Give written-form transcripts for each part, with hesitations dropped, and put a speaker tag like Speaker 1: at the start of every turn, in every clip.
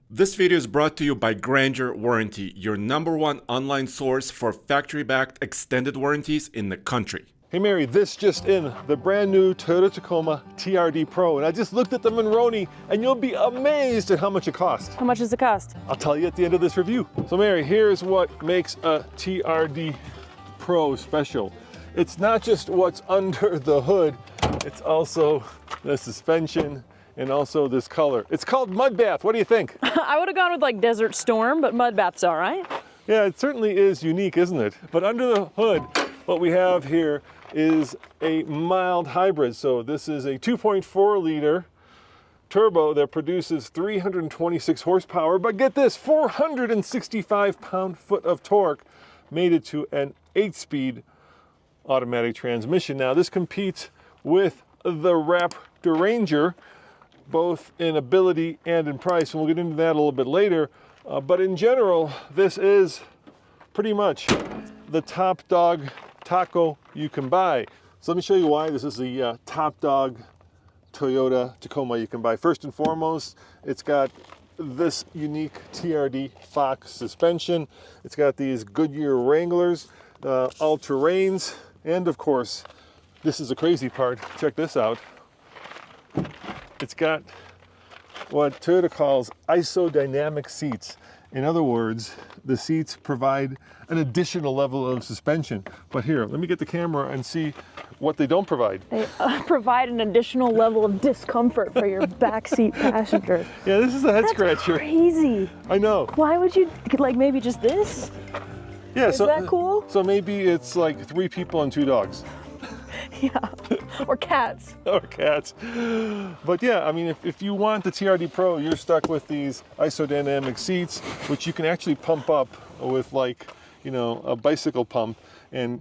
Speaker 1: This video is brought to you by Grainger Warranty, your #1 online source for factory-backed extended warranties in the country.
Speaker 2: Hey Mary, this just in, the brand new Toyota Tacoma TRD Pro, and I just looked at the Monroney, and you'll be amazed at how much it costs.
Speaker 3: How much does it cost?
Speaker 2: I'll tell you at the end of this review. So Mary, here's what makes a TRD Pro special. It's not just what's under the hood, it's also the suspension and also this color. It's called Mud Bath. What do you think?
Speaker 3: I would have gone with like Desert Storm, but Mud Bath's all right.
Speaker 2: Yeah, it certainly is unique, isn't it? But under the hood, what we have here is a mild hybrid. So this is a 2.4 liter turbo that produces 326 horsepower, but get this, 465 pound-foot of torque, made it to an 8-speed automatic transmission. Now this competes with the Raptor Ranger, both in ability and in price, and we'll get into that a little bit later. But in general, this is pretty much the top dog taco you can buy. So let me show you why this is the top dog Toyota Tacoma you can buy. First and foremost, it's got this unique TRD Fox suspension. It's got these Goodyear Wranglers, all-terrains, and of course, this is the crazy part. Check this out. It's got what Toyota calls isodynamic seats. In other words, the seats provide an additional level of suspension. But here, let me get the camera and see what they don't provide.
Speaker 3: They provide an additional level of discomfort for your backseat passenger.
Speaker 2: Yeah, this is a head
Speaker 3: That's
Speaker 2: scratcher.
Speaker 3: Crazy.
Speaker 2: I know.
Speaker 3: Why would you, like maybe just this?
Speaker 2: Yeah,
Speaker 3: Is that cool?
Speaker 2: So maybe it's like 3 people and 2 dogs.
Speaker 3: Yeah, or cats.
Speaker 2: Or cats. But yeah, I mean, if you want the TRD Pro, you're stuck with these isodynamic seats, which you can actually pump up with, like, you know, a bicycle pump and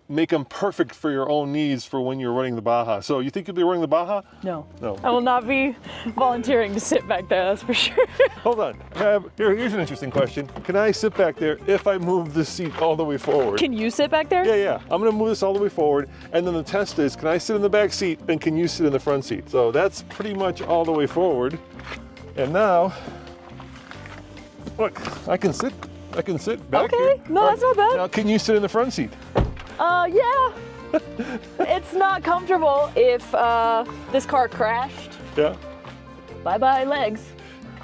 Speaker 2: make them perfect for your own needs for when you're running the Baja. So you think you'll be running the Baja?
Speaker 3: No.
Speaker 2: No.
Speaker 3: I will not be volunteering to sit back there, that's for sure.
Speaker 2: Hold on. Here's an interesting question. Can I sit back there if I move the seat all the way forward?
Speaker 3: Can you sit back there?
Speaker 2: Yeah. I'm gonna move this all the way forward, and then the test is, can I sit in the back seat and can you sit in the front seat? So that's pretty much all the way forward. And now, look, I can sit back here.
Speaker 3: Okay, no, that's not bad.
Speaker 2: Now, can you sit in the front seat?
Speaker 3: Yeah. It's not comfortable if this car crashed.
Speaker 2: Yeah.
Speaker 3: Bye-bye legs.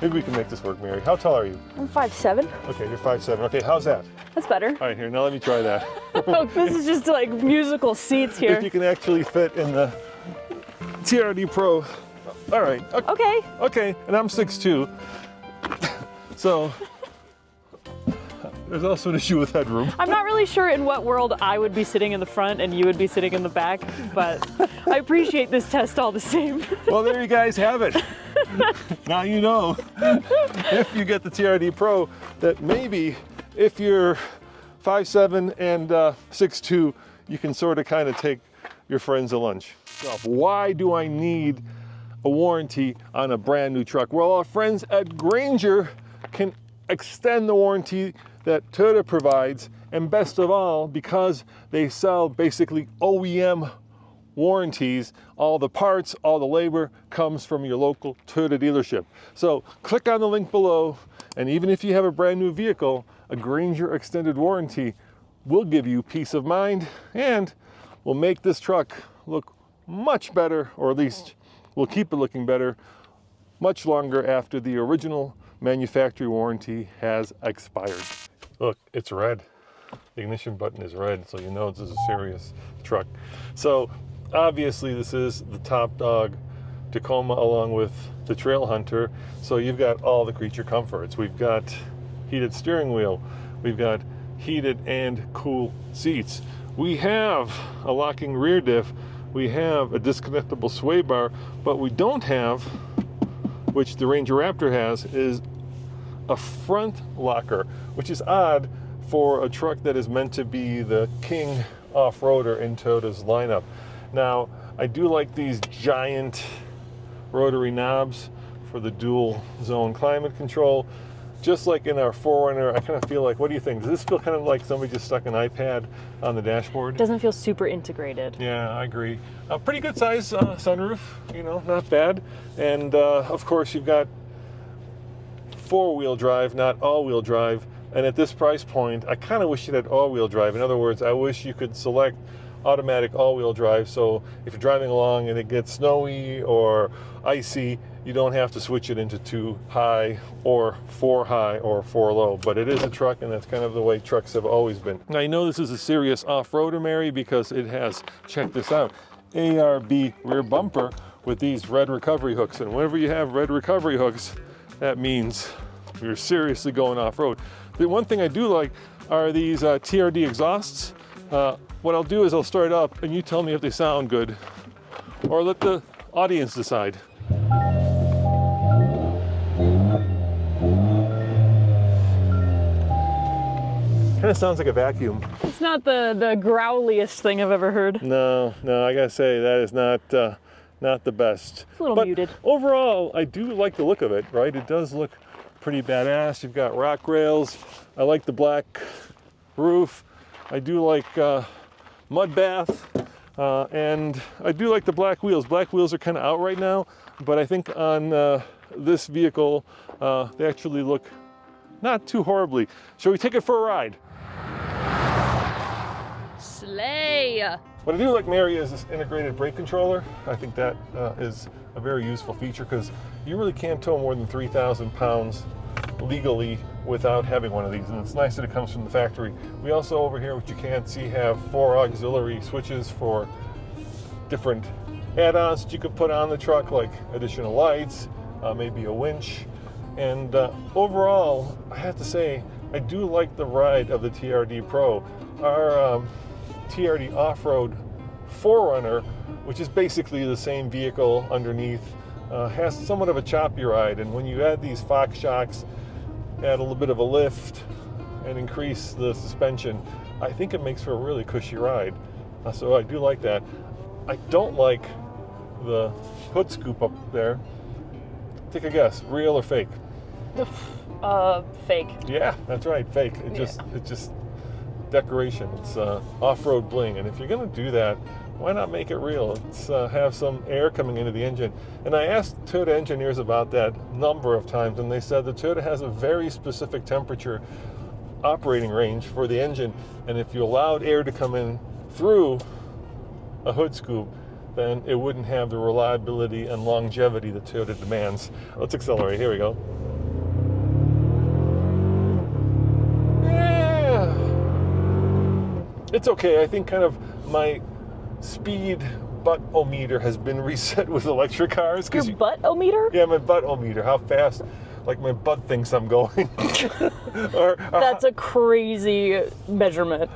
Speaker 2: Maybe we can make this work, Mary. How tall are you?
Speaker 3: I'm 5'7".
Speaker 2: Okay, you're 5'7". Okay, how's that?
Speaker 3: That's better.
Speaker 2: All right, here, now let me try that.
Speaker 3: This is just like musical seats here.
Speaker 2: If you can actually fit in the TRD Pro. All right.
Speaker 3: Okay.
Speaker 2: Okay, and I'm 6'2". So there's also an issue with headroom.
Speaker 3: I'm not really sure in what world I would be sitting in the front and you would be sitting in the back, but I appreciate this test all the same.
Speaker 2: Well, there you guys have it. Now you know, if you get the TRD Pro, that maybe if you're 5'7" and 6'2", you can sort of kind of take your friends to lunch. So why do I need a warranty on a brand new truck? Well, our friends at Grainger can extend the warranty that Toyota provides, and best of all, because they sell basically OEM warranties, all the parts, all the labor comes from your local Toyota dealership. So click on the link below, and even if you have a brand new vehicle, a Grainger extended warranty will give you peace of mind and will make this truck look much better, or at least will keep it looking better much longer after the original manufacturer warranty has expired. Look, it's red. The ignition button is red, so you know this is a serious truck. So obviously this is the top dog Tacoma along with the Trail Hunter. So you've got all the creature comforts. We've got heated steering wheel. We've got heated and cool seats. We have a locking rear diff. We have a disconnectable sway bar, but we don't have, which the Ranger Raptor has, is a front locker, which is odd for a truck that is meant to be the king off-roader in Toyota's lineup. Now, I do like these giant rotary knobs for the dual zone climate control. Just like in our 4Runner, I kind of feel like, what do you think? Does this feel kind of like somebody just stuck an iPad on the dashboard?
Speaker 3: Doesn't feel super integrated.
Speaker 2: Yeah, I agree. A pretty good size sunroof, you know, not bad. And of course you've got four-wheel drive, not all-wheel drive. And at this price point, I kind of wish it had all-wheel drive. In other words, I wish you could select automatic all-wheel drive, so if you're driving along and it gets snowy or icy, you don't have to switch it into 2 high or 4 high or 4 low. But it is a truck, and that's kind of the way trucks have always been. Now, I know this is a serious off-roader, Mary, because it has, check this out, ARB rear bumper with these red recovery hooks. And whenever you have red recovery hooks, that means you're seriously going off-road. The one thing I do like are these TRD exhausts. What I'll do is I'll start it up and you tell me if they sound good, or let the audience decide. Kind of sounds like a vacuum.
Speaker 3: It's not the growliest thing I've ever heard.
Speaker 2: No, I gotta say that is not the best.
Speaker 3: It's a little
Speaker 2: but
Speaker 3: muted.
Speaker 2: Overall, I do like the look of it, right? It does look pretty badass. You've got rock rails. I like the black roof. I do like mud bath, and I do like the black wheels. Black wheels are kind of out right now, but I think on this vehicle, they actually look not too horribly. Shall we take it for a ride?
Speaker 3: Slay!
Speaker 2: What I do like, Mary, is this integrated brake controller. I think that is a very useful feature because you really can't tow more than 3,000 pounds legally without having one of these, and it's nice that it comes from the factory. We also over here, which you can't see, have 4 auxiliary switches for different add-ons that you could put on the truck, like additional lights, maybe a winch. And overall, I have to say, I do like the ride of the TRD Pro. Our TRD Off-Road 4Runner, which is basically the same vehicle underneath, has somewhat of a choppy ride. And when you add these Fox shocks, add a little bit of a lift, and increase the suspension, I think it makes for a really cushy ride. So I do like that. I don't like the hood scoop up there. Take a guess, real or fake?
Speaker 3: Fake.
Speaker 2: Yeah, that's right, fake. It's just decoration. It's off-road bling, and if you're going to do that, why not make it real? Let's have some air coming into the engine. And I asked Toyota engineers about that number of times, and they said that Toyota has a very specific temperature operating range for the engine, and if you allowed air to come in through a hood scoop, then it wouldn't have the reliability and longevity that Toyota demands. Let's accelerate. Here we go. Yeah. It's okay. I think kind of my speed butt-o-meter has been reset with electric cars.
Speaker 3: Your butt-o-meter?
Speaker 2: Yeah, my butt-o-meter. How fast, like, my butt thinks I'm going.
Speaker 3: That's a crazy measurement.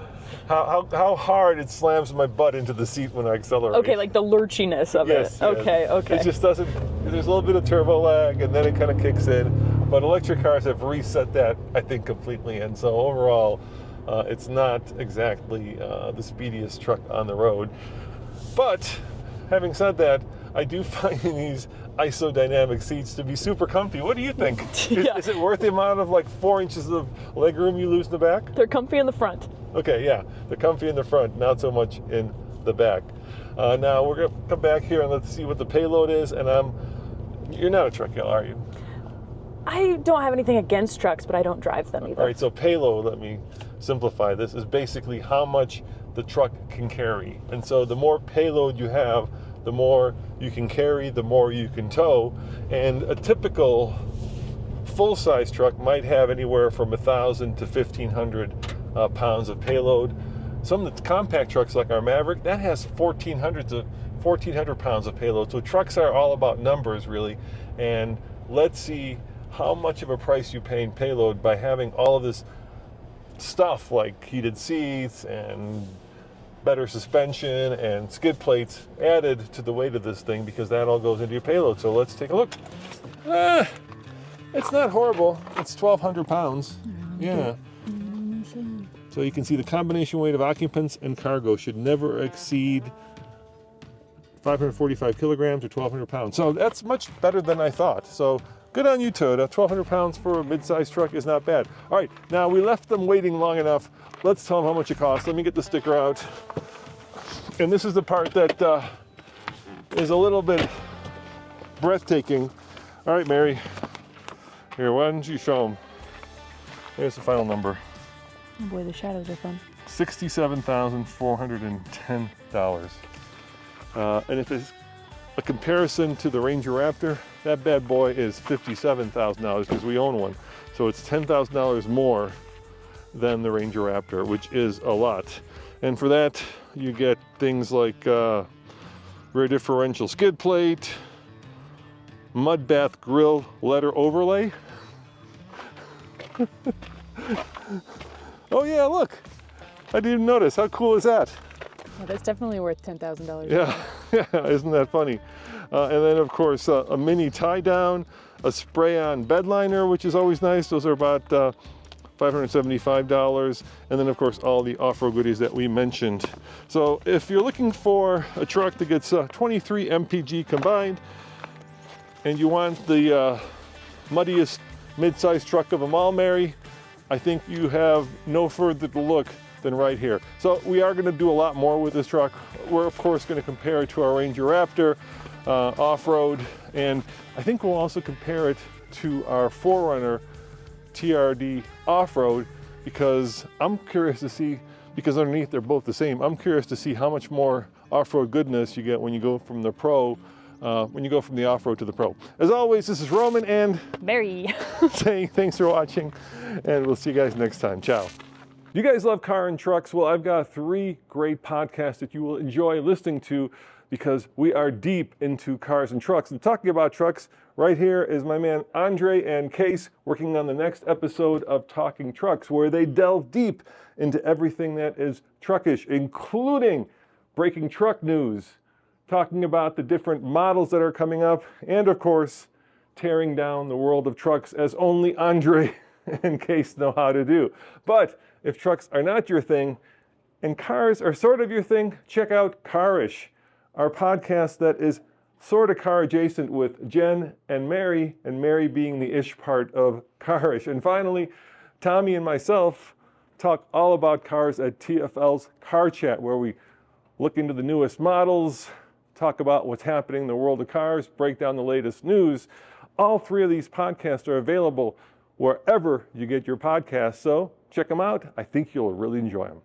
Speaker 2: How hard it slams my butt into the seat when I accelerate.
Speaker 3: Okay, like the lurchiness of it.
Speaker 2: Yes.
Speaker 3: Okay.
Speaker 2: It just doesn't, there's a little bit of turbo lag and then it kind of kicks in. But electric cars have reset that, I think, completely. And so overall, it's not exactly the speediest truck on the road. But having said that, I do find these isodynamic seats to be super comfy. What do you think?
Speaker 3: Yeah.
Speaker 2: Is it worth the amount of like 4 inches of leg room you lose in the back?
Speaker 3: They're comfy in the front.
Speaker 2: Okay, yeah, they're comfy in the front, not so much in the back. Now we're gonna come back here and let's see what the Payload is. And you're not a truck gal, are you?
Speaker 3: I don't have anything against trucks, but I don't drive them either.
Speaker 2: All right, so Payload, let me simplify this, is basically how much the truck can carry. And so the more payload you have, the more you can carry, the more you can tow. And a typical full-size truck might have anywhere from 1,000 to 1,500 pounds of payload. Some of the compact trucks like our Maverick, that has 1,400 to 1,400 pounds of payload. So trucks are all about numbers, really. And let's see how much of a price you pay in payload by having all of this stuff like heated seats and better suspension and skid plates added to the weight of this thing, because that all goes into your payload. So let's take a look. It's not horrible. It's 1,200 pounds. Yeah. So you can see the combination weight of occupants and cargo should never exceed 545 kilograms or 1,200 pounds. So that's much better than I thought. So good on you, Toyota. 1,200 pounds for a mid-sized truck is not bad. All right, now we left them waiting long enough. Let's tell them how much it costs. Let me get the sticker out. And this is the part that is a little bit breathtaking. All right, Mary. Here, why don't you show them? Here's the final number.
Speaker 3: Oh boy, the shadows are fun.
Speaker 2: $67,410. And if it's a comparison to the Ranger Raptor, that bad boy is $57,000 because we own one. So it's $10,000 more than the Ranger Raptor, which is a lot. And for that, you get things like rear differential skid plate, mud bath grill letter overlay. Oh yeah, look, I didn't even notice. How cool is that?
Speaker 3: Yeah, that's definitely worth $10,000.
Speaker 2: Yeah, yeah, isn't that funny? And then of course a mini tie down, a spray-on bed liner, which is always nice. Those are about $575. And then of course all the off-road goodies that we mentioned. So if you're looking for a truck that gets 23 mpg combined, and you want the muddiest mid-sized truck of them all, Mary, I think you have no further to look than right here. So we are going to do a lot more with this truck. We're of course going to compare it to our Ranger Raptor off-road, and I think we'll also compare it to our 4Runner TRD off-road, because I'm curious to see, because underneath they're both the same, I'm curious to see how much more off-road goodness you get when you go from the Pro, when you go from the off-road to the Pro. As always, this is Roman and
Speaker 3: Mary.
Speaker 2: saying thanks for watching, and we'll see you guys next time. Ciao. You guys love car and trucks? Well, I've got 3 great podcasts that you will enjoy listening to, because we are deep into cars and trucks. And talking about trucks, right here is my man Andre and Case working on the next episode of Talking Trucks, where they delve deep into everything that is truckish, including breaking truck news, talking about the different models that are coming up, and of course, tearing down the world of trucks as only Andre and Case know how to do. But if trucks are not your thing and cars are sort of your thing, check out Carish, our podcast that is sort of car adjacent with Jen and Mary being the ish part of Carish. And finally, Tommy and myself talk all about cars at TFL's Car Chat, where we look into the newest models, talk about what's happening in the world of cars, break down the latest news. All 3 of these podcasts are available wherever you get your podcasts, so check them out. I think you'll really enjoy them.